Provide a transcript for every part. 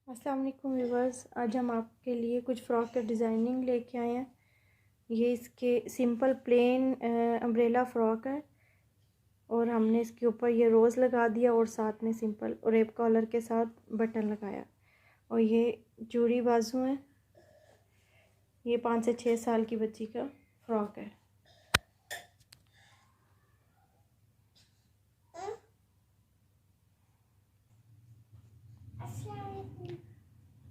अस्सलाम वालेकुम व्यूअर्स, आज हम आपके लिए कुछ फ़्रॉक का डिज़ाइनिंग लेके आए हैं। ये इसके सिंपल प्लेन अम्ब्रेला फ़्रॉक है और हमने इसके ऊपर ये रोज़ लगा दिया और साथ में सिंपल रेप कॉलर के साथ बटन लगाया। और ये चूड़ी बाजू है। ये 5 से 6 साल की बच्ची का फ़्रॉक है।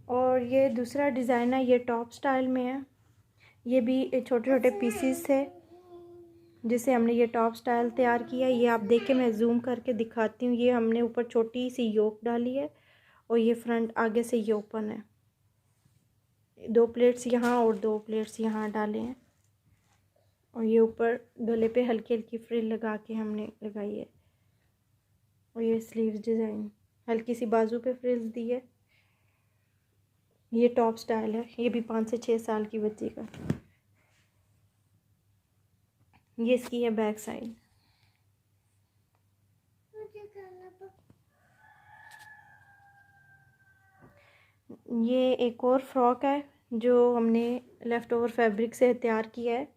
और ये दूसरा डिज़ाइन है, ये टॉप स्टाइल में है। ये भी छोटे छोटे पीसीस थे जिसे हमने ये टॉप स्टाइल तैयार किया। ये आप देखें, मैं जूम करके दिखाती हूँ। ये हमने ऊपर छोटी सी योक डाली है और ये फ्रंट आगे से ये ओपन है। 2 प्लेट्स यहाँ और 2 प्लेट्स यहाँ डाले हैं और ये ऊपर गले पे हल्की हल्की फ्रिल लगा के हमने लगाई है। और ये स्लीव्स डिज़ाइन हल्की सी बाजू पे फ्रिल्स दी है। ये टॉप स्टाइल है। ये भी 5 से 6 साल की बच्ची का। ये इसकी है बैक साइड। ये एक और फ्रॉक है जो हमने लेफ़्ट ओवर फैब्रिक से तैयार किया है।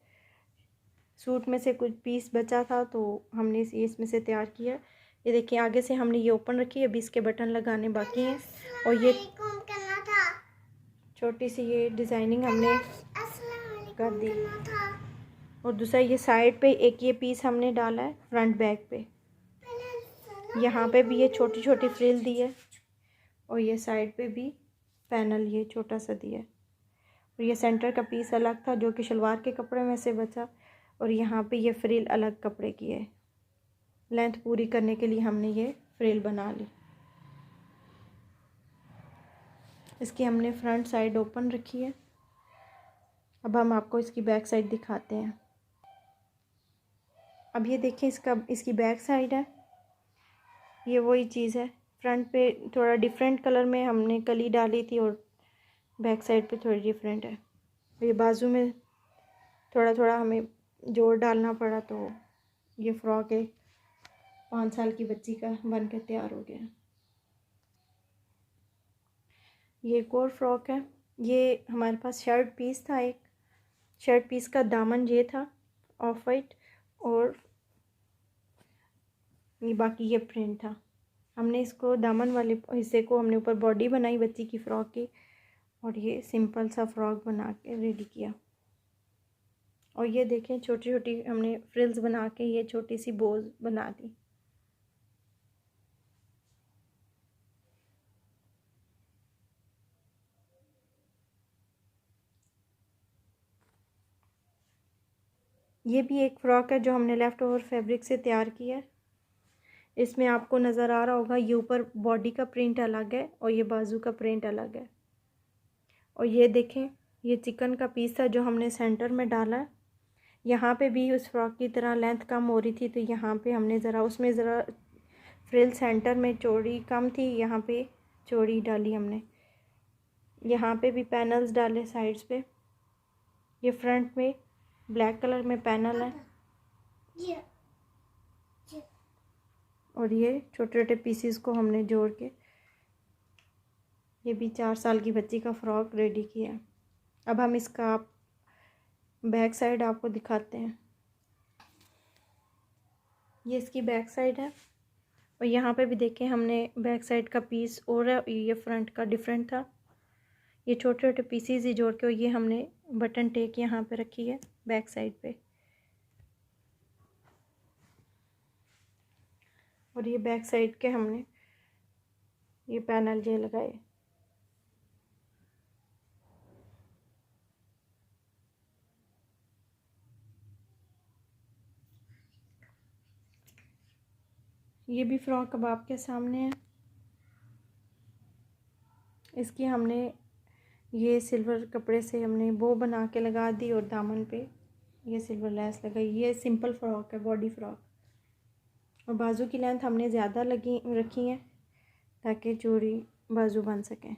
सूट में से कुछ पीस बचा था तो हमने इसमें से तैयार किया। ये देखिए, आगे से हमने ये ओपन रखी है, अभी इसके बटन लगाने बाकी हैं। और ये छोटी सी ये डिज़ाइनिंग हमने कर दी। और दूसरा ये साइड पे एक ये पीस हमने डाला है फ्रंट बैक पे। यहाँ पे भी ये छोटी छोटी फ्रिल दी है और ये साइड पे भी पैनल ये छोटा सा दिया है। और ये सेंटर का पीस अलग था जो कि शलवार के कपड़े में से बचा। और यहाँ पे ये फ्रिल अलग कपड़े की है। लेंथ पूरी करने के लिए हमने ये फ्रिल बना ली। इसकी हमने फ्रंट साइड ओपन रखी है। अब हम आपको इसकी बैक साइड दिखाते हैं। अब ये देखिए, इसकी बैक साइड है। ये वही चीज़ है। फ्रंट पे थोड़ा डिफरेंट कलर में हमने कली डाली थी और बैक साइड पे थोड़ी डिफरेंट है। ये बाजू में थोड़ा थोड़ा हमें जोड़ डालना पड़ा तो ये फ्रॉक एक 5 साल की बच्ची का बन के तैयार हो गया। ये एक और फ्रॉक है। ये हमारे पास शर्ट पीस था। एक शर्ट पीस का दामन ये था ऑफ वाइट और ये बाकी ये प्रिंट था। हमने इसको दामन वाले हिस्से को हमने ऊपर बॉडी बनाई बच्ची की फ़्रॉक की और ये सिंपल सा फ्रॉक बना के रेडी किया। और ये देखें, छोटी छोटी हमने फ्रिल्स बना के ये छोटी सी बोज बना दी। ये भी एक फ़्रॉक है जो हमने लेफ़्ट ओवर फैब्रिक से तैयार किया है। इसमें आपको नज़र आ रहा होगा, ये ऊपर बॉडी का प्रिंट अलग है और ये बाजू का प्रिंट अलग है। और ये देखें, ये चिकन का पीस था जो हमने सेंटर में डाला है। यहाँ पे भी उस फ्रॉक की तरह लेंथ कम हो रही थी तो यहाँ पे हमने उसमें ज़रा फ्रिल सेंटर में चौड़ी कम थी, यहाँ पे चौड़ी डाली हमने। यहाँ पे भी पैनल्स डाले साइड्स पे। ये फ्रंट में ब्लैक कलर में पैनल है और ये छोटे छोटे पीसेस को हमने जोड़ के ये भी 4 साल की बच्ची का फ़्रॉक रेडी किया। अब हम इसका बैक साइड आपको दिखाते हैं। ये इसकी बैक साइड है और यहाँ पे भी देखें, हमने बैक साइड का पीस और है, ये फ्रंट का डिफरेंट था। ये छोटे छोटे पीसेस ही जोड़ के और ये हमने बटन टेक यहाँ पे रखी है बैक साइड पे। और ये बैक साइड के हमने ये पैनल ये लगाए। ये भी फ्रॉक अब आपके सामने है। इसकी हमने ये सिल्वर कपड़े से हमने बो बना के लगा दी और दामन पे ये सिल्वर लेस लगाई। ये सिंपल फ्रॉक है, बॉडी फ्रॉक। और बाजू की लेंथ हमने ज़्यादा रखी है ताकि चूड़ी बाजू बन सके।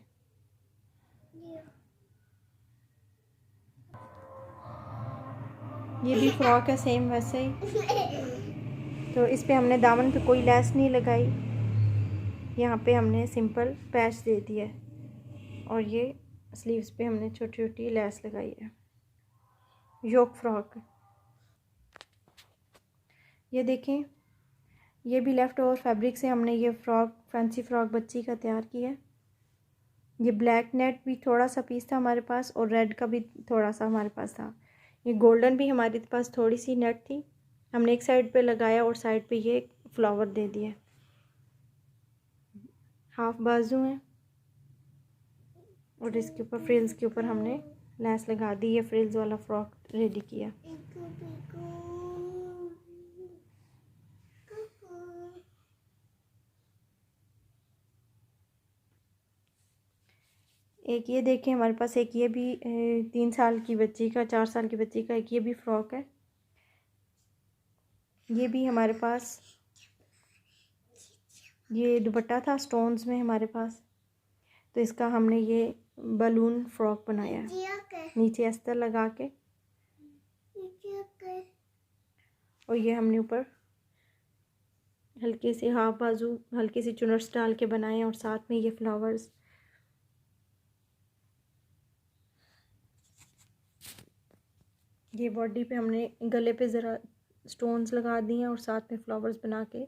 ये भी फ्रॉक है सेम वैसे ही। तो इस पे हमने दामन पे कोई लेस नहीं लगाई, यहाँ पे हमने सिंपल पैच दे दिया है। और ये स्लीव्स पे हमने छोटी छोटी लेस लगाई है। योक फ्रॉक, ये देखें, ये भी लेफ़्ट ओवर फैब्रिक से हमने ये फ्रॉक, फैंसी फ्रॉक बच्ची का तैयार किया है। ये ब्लैक नेट भी थोड़ा सा पीस था हमारे पास और रेड का भी थोड़ा सा हमारे पास था। ये गोल्डन भी हमारे पास थोड़ी सी नेट थी, हमने एक साइड पे लगाया और साइड पे ये फ्लावर दे दिया। हाफ बाजू है और इसके ऊपर फ्रिल्स के ऊपर हमने लेस लगा दी। ये फ्रिल्स वाला फ्रॉक रेडी किया। एक ये देखें हमारे पास, एक ये भी 3 साल की बच्ची का, 4 साल की बच्ची का एक ये भी फ्रॉक है। ये भी हमारे पास, ये दुपट्टा था स्टोन्स में हमारे पास, तो इसका हमने ये बलून फ्रॉक बनाया है, नीचे अस्तर लगा के, और ये हमने ऊपर हल्के से हाफ बाजू हल्की सी चुनट्स डाल के बनाए और साथ में ये फ्लावर्स। ये बॉडी पे हमने गले पे ज़रा स्टोन्स लगा दिए और साथ में फ्लावर्स बना के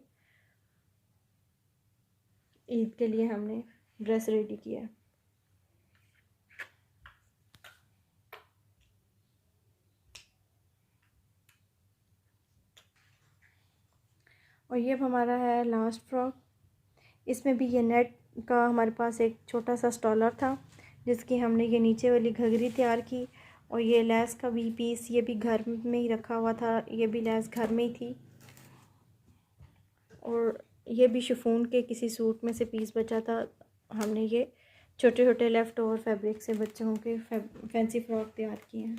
ईद के लिए हमने ड्रेस रेडी किया है। और ये अब हमारा है लास्ट फ्रॉक। इसमें भी ये नेट का हमारे पास एक छोटा सा स्टॉलर था जिसकी हमने ये नीचे वाली घघरी तैयार की, और ये लेस का भी पीस ये भी घर में ही रखा हुआ था, ये भी लेस घर में ही थी, और ये भी शिफॉन के किसी सूट में से पीस बचा था। हमने ये छोटे छोटे लेफ़्ट ओवर फैब्रिक से बच्चों के फैंसी फ्रॉक तैयार किए हैं।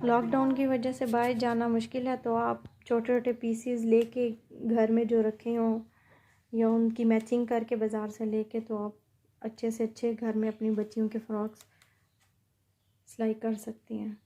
लॉकडाउन की वजह से बाहर जाना मुश्किल है, तो आप छोटे छोटे पीसीज लेके घर में जो रखे हों या उनकी मैचिंग करके बाज़ार से लेके, तो आप अच्छे से अच्छे घर में अपनी बच्चियों के फ़्रॉक्स सिलाई कर सकती हैं।